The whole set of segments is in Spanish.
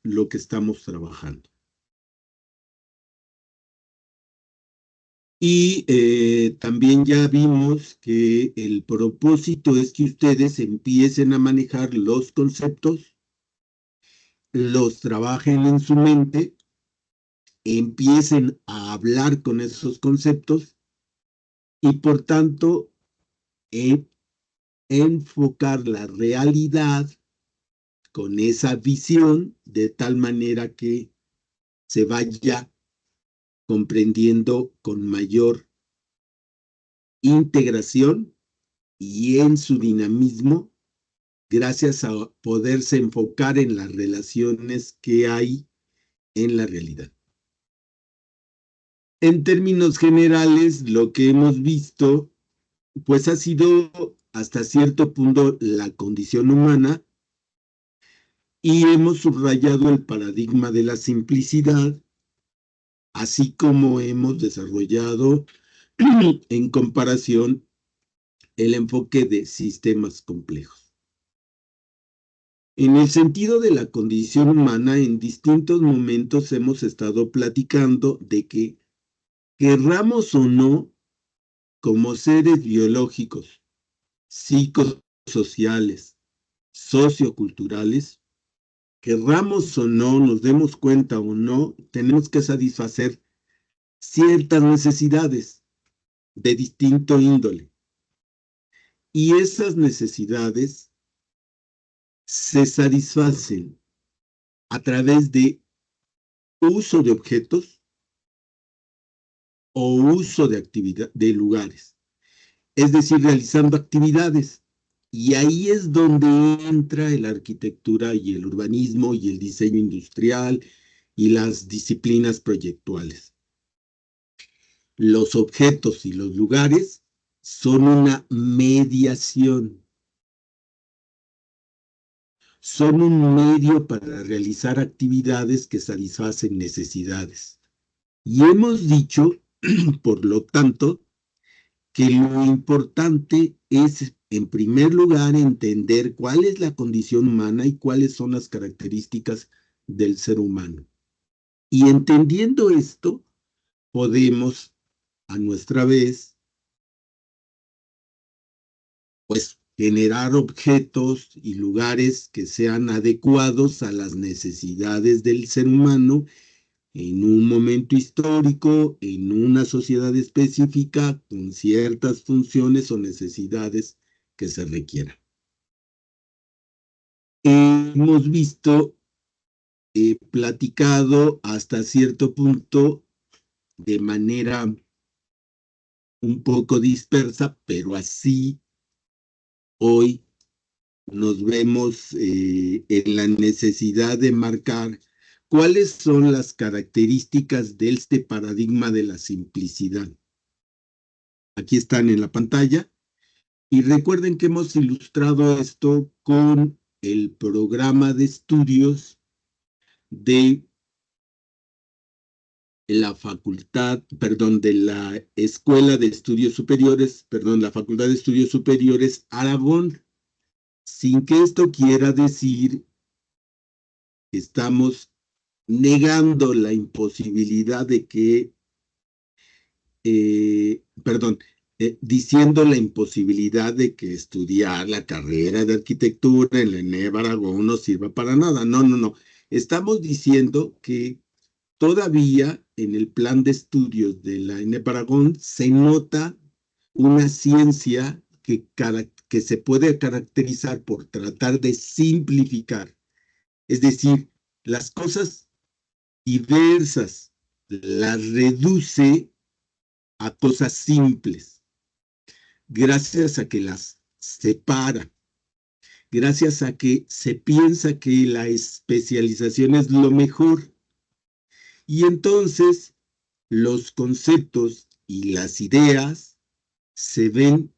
lo que estamos trabajando. Y también ya vimos que el propósito es que ustedes empiecen a manejar los conceptos, los trabajen en su mente, empiecen a hablar con esos conceptos y por tanto enfocar la realidad con esa visión de tal manera que se vaya comprendiendo con mayor integración y en su dinamismo, gracias a poderse enfocar en las relaciones que hay en la realidad. En términos generales, lo que hemos visto, pues ha sido hasta cierto punto la condición humana y hemos subrayado el paradigma de la simplicidad, así como hemos desarrollado en comparación el enfoque de sistemas complejos. En el sentido de la condición humana, en distintos momentos hemos estado platicando de que, querramos o no, como seres biológicos, psicosociales, socioculturales, querramos o no, nos demos cuenta o no, tenemos que satisfacer ciertas necesidades de distinto índole. Y esas necesidades se satisfacen a través de uso de objetos o uso de actividad, de lugares, es decir, realizando actividades. Y ahí es donde entra la arquitectura y el urbanismo y el diseño industrial y las disciplinas proyectuales. Los objetos y los lugares son una mediación, son un medio para realizar actividades que satisfacen necesidades. Y hemos dicho, por lo tanto, que lo importante es, en primer lugar, entender cuál es la condición humana y cuáles son las características del ser humano. Y entendiendo esto, podemos, a nuestra vez, pues, generar objetos y lugares que sean adecuados a las necesidades del ser humano en un momento histórico, en una sociedad específica, con ciertas funciones o necesidades que se requieran. Hemos visto, platicado hasta cierto punto de manera un poco dispersa, pero así hoy nos vemos en la necesidad de marcar cuáles son las características de este paradigma de la simplicidad. Aquí están en la pantalla. Y recuerden que hemos ilustrado esto con el programa de estudios de la facultad, perdón, de la Escuela de Estudios Superiores, perdón, la Facultad de Estudios Superiores Aragón, sin que esto quiera decir que estamos negando la imposibilidad de que, perdón, diciendo la imposibilidad de que estudiar la carrera de arquitectura en la ENEB Aragón no sirva para nada. No, no, no. Estamos diciendo que todavía en el plan de estudios de la ENEB Aragón se nota una ciencia que se puede caracterizar por tratar de simplificar. Es decir, las cosas diversas las reduce a cosas simples, gracias a que las separa, gracias a que se piensa que la especialización es lo mejor. Y entonces los conceptos y las ideas se ven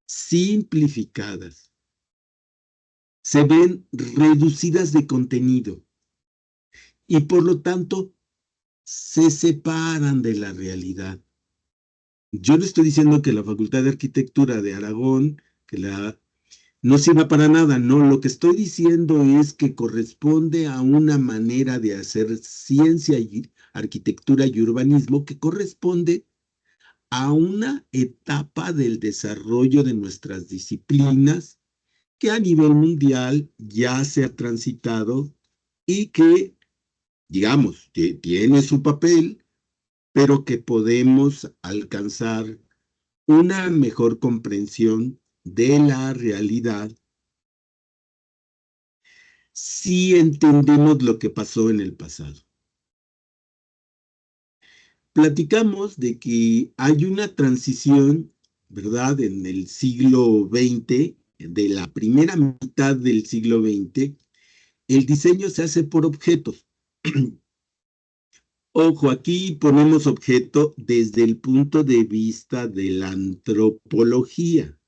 simplificadas, se ven reducidas de contenido y por lo tanto se separan de la realidad. Yo no estoy diciendo que la Facultad de Arquitectura de Aragón, que la no sirva para nada. No, lo que estoy diciendo es que corresponde a una manera de hacer ciencia y arquitectura y urbanismo que corresponde a una etapa del desarrollo de nuestras disciplinas que a nivel mundial ya se ha transitado y que, digamos, que tiene su papel, pero que podemos alcanzar una mejor comprensión de la realidad si entendemos lo que pasó en el pasado. Platicamos de que hay una transición, ¿verdad? En el siglo XX, de la primera mitad del siglo XX, el diseño se hace por objetos. Ojo, aquí ponemos objeto desde el punto de vista de la antropología.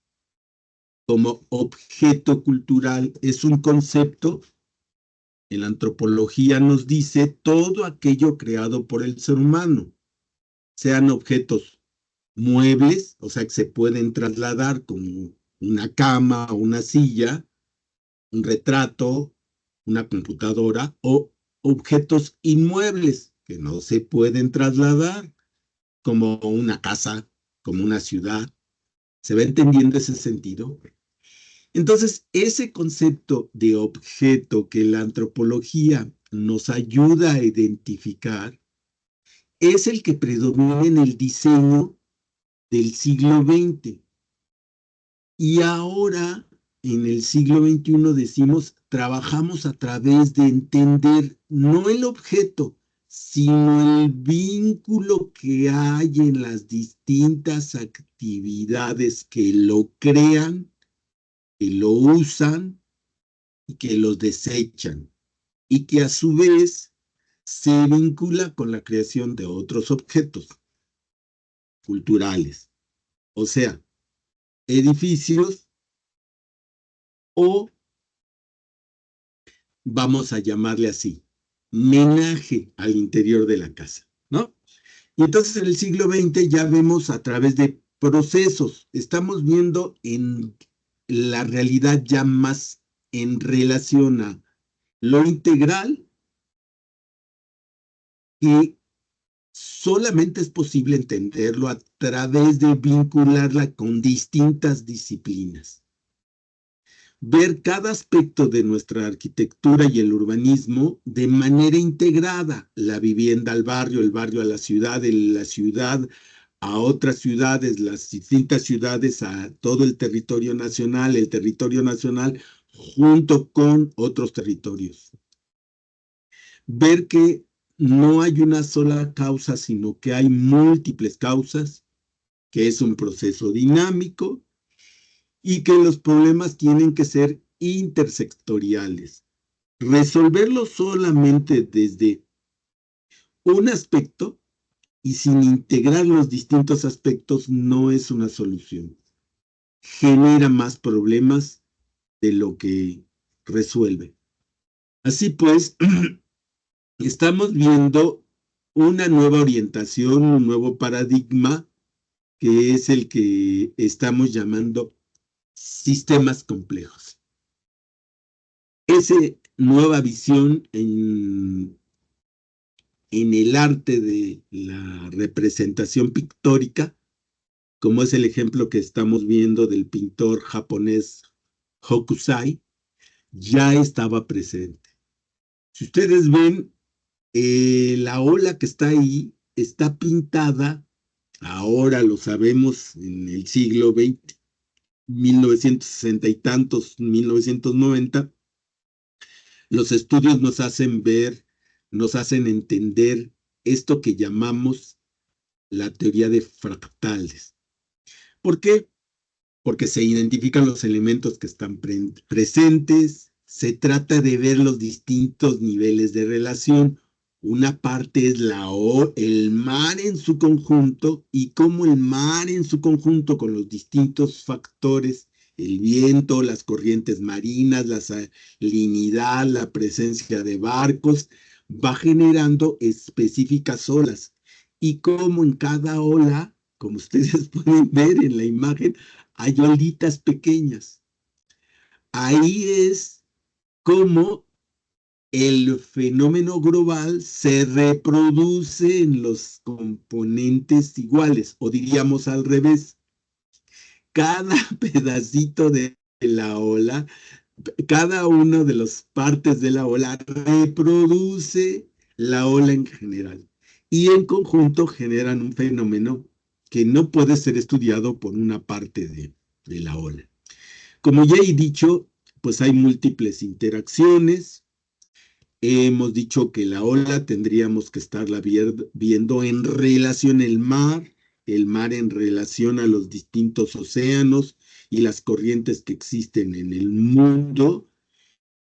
Como objeto cultural es un concepto, en la antropología nos dice todo aquello creado por el ser humano, sean objetos muebles, o sea, que se pueden trasladar como una cama o una silla, un retrato, una computadora, o objetos inmuebles que no se pueden trasladar, como una casa, como una ciudad. ¿Se va entendiendo ese sentido? Entonces, ese concepto de objeto que la antropología nos ayuda a identificar es el que predomina en el diseño del siglo XX. Y ahora, en el siglo XXI, decimos, trabajamos a través de entender no el objeto, sino el vínculo que hay en las distintas actividades que lo crean, que lo usan y que los desechan, y que a su vez se vincula con la creación de otros objetos culturales, o sea, edificios o, vamos a llamarle así, menaje al interior de la casa, ¿no? Y entonces en el siglo XX ya vemos a través de procesos, estamos viendo en la realidad ya más en relación a lo integral, y solamente es posible entenderlo a través de vincularla con distintas disciplinas. Ver cada aspecto de nuestra arquitectura y el urbanismo de manera integrada, la vivienda al barrio, el barrio a la ciudad, la ciudad a otras ciudades, las distintas ciudades a todo el territorio nacional junto con otros territorios. Ver que no hay una sola causa, sino que hay múltiples causas, que es un proceso dinámico y que los problemas tienen que ser intersectoriales. Resolverlo solamente desde un aspecto y sin integrar los distintos aspectos no es una solución. Genera más problemas de lo que resuelve. Así pues, estamos viendo una nueva orientación, un nuevo paradigma, que es el que estamos llamando sistemas complejos. Esa nueva visión en el arte de la representación pictórica, como es el ejemplo que estamos viendo del pintor japonés Hokusai, ya estaba presente. Si ustedes ven, la ola que está ahí está pintada, ahora lo sabemos, en el siglo XX, 1960 y tantos, 1990, los estudios nos hacen ver, nos hacen entender esto que llamamos la teoría de fractales. ¿Por qué? Porque se identifican los elementos que están presentes, se trata de ver los distintos niveles de relación. Una parte es el mar en su conjunto y cómo el mar en su conjunto con los distintos factores, el viento, las corrientes marinas, la salinidad, la presencia de barcos, va generando específicas olas. Y cómo en cada ola, como ustedes pueden ver en la imagen, hay olitas pequeñas. Ahí es como el fenómeno global se reproduce en los componentes iguales, o diríamos al revés, cada pedacito de la ola, cada una de las partes de la ola reproduce la ola en general y en conjunto generan un fenómeno que no puede ser estudiado por una parte de la ola. Como ya he dicho, pues hay múltiples interacciones. Hemos dicho que la ola tendríamos que estarla viendo en relación al mar, el mar en relación a los distintos océanos y las corrientes que existen en el mundo.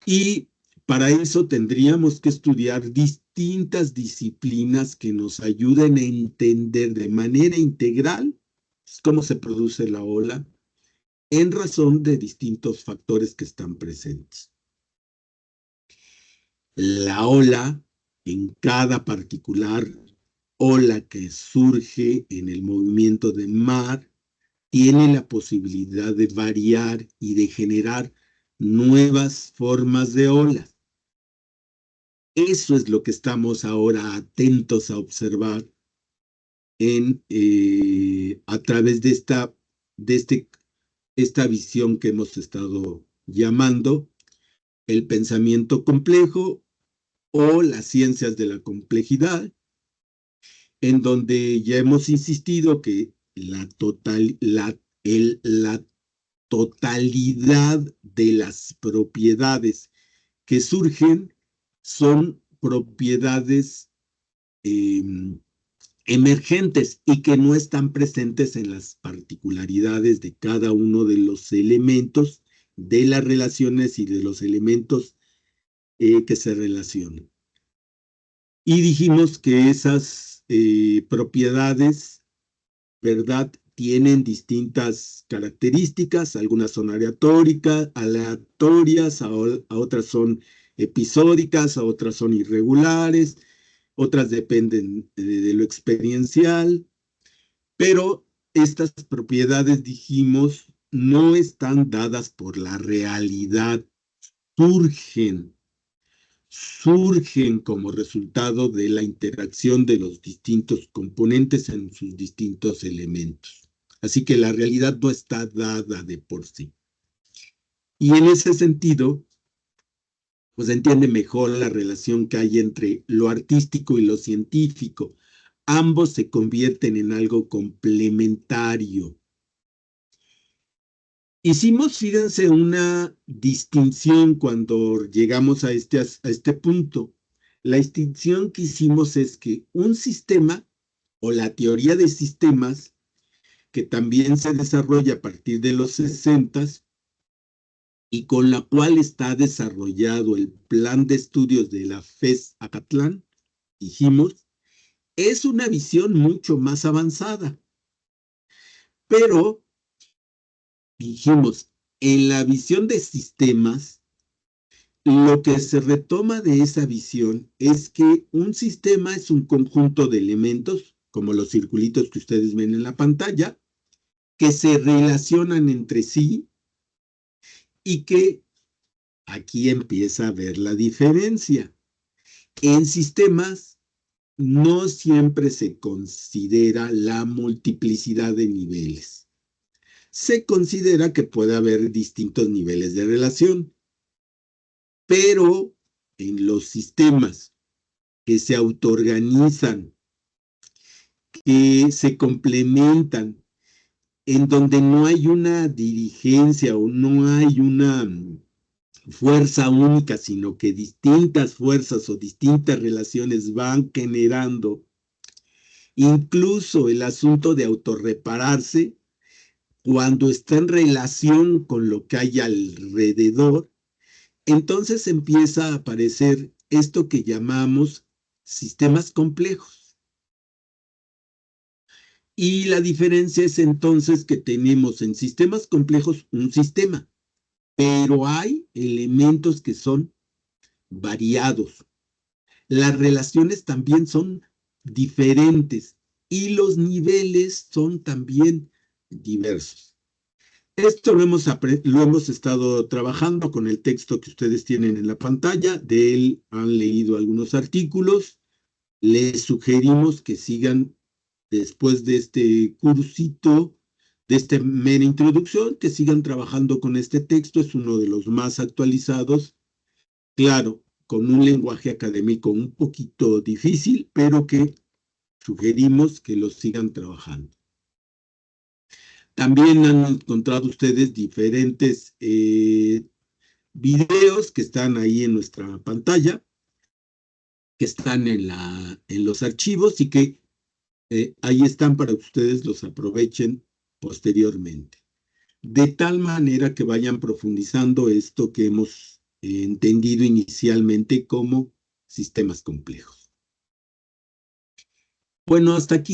Y para eso tendríamos que estudiar distintas disciplinas que nos ayuden a entender de manera integral cómo se produce la ola en razón de distintos factores que están presentes. La ola, en cada particular ola que surge en el movimiento de mar, tiene la posibilidad de variar y de generar nuevas formas de olas. Eso es lo que estamos ahora atentos a observar a través de esta visión que hemos estado llamando el pensamiento complejo o las ciencias de la complejidad, en donde ya hemos insistido que la totalidad de las propiedades que surgen son propiedades eh, emergentes y que no están presentes en las particularidades de cada uno de los elementos de las relaciones y de los elementos que se relacionan. Y dijimos que esas propiedades, ¿verdad?, tienen distintas características, algunas son aleatorias, a otras son episódicas, a otras son irregulares, otras dependen de lo experiencial, pero estas propiedades, dijimos, no están dadas por la realidad, surgen como resultado de la interacción de los distintos componentes en sus distintos elementos. Así que la realidad no está dada de por sí. Y en ese sentido, pues se entiende mejor la relación que hay entre lo artístico y lo científico. Ambos se convierten en algo complementario. Hicimos, fíjense, una distinción cuando llegamos a este punto. La distinción que hicimos es que un sistema o la teoría de sistemas, que también se desarrolla a partir de los 60 y con la cual está desarrollado el plan de estudios de la FES Acatlán, dijimos, es una visión mucho más avanzada. Pero, dijimos, en la visión de sistemas, lo que se retoma de esa visión es que un sistema es un conjunto de elementos, como los circulitos que ustedes ven en la pantalla, que se relacionan entre sí y que aquí empieza a ver la diferencia. En sistemas no siempre se considera la multiplicidad de niveles. Se considera que puede haber distintos niveles de relación, pero en los sistemas que se autoorganizan, que se complementan, en donde no hay una dirigencia o no hay una fuerza única, sino que distintas fuerzas o distintas relaciones van generando incluso el asunto de autorrepararse cuando está en relación con lo que hay alrededor. Entonces empieza a aparecer esto que llamamos sistemas complejos. Y la diferencia es entonces que tenemos en sistemas complejos un sistema, pero hay elementos que son variados. Las relaciones también son diferentes y los niveles son también diversos. Esto lo hemos estado trabajando con el texto que ustedes tienen en la pantalla. De él han leído algunos artículos. Les sugerimos que sigan después de este cursito, de esta mera introducción, que sigan trabajando con este texto. Es uno de los más actualizados. Claro, con un lenguaje académico un poquito difícil, pero que sugerimos que lo sigan trabajando. También han encontrado ustedes diferentes videos que están ahí en nuestra pantalla, que están en los archivos y que ahí están para que ustedes los aprovechen posteriormente. De tal manera que vayan profundizando esto que hemos entendido inicialmente como sistemas complejos. Bueno, hasta aquí.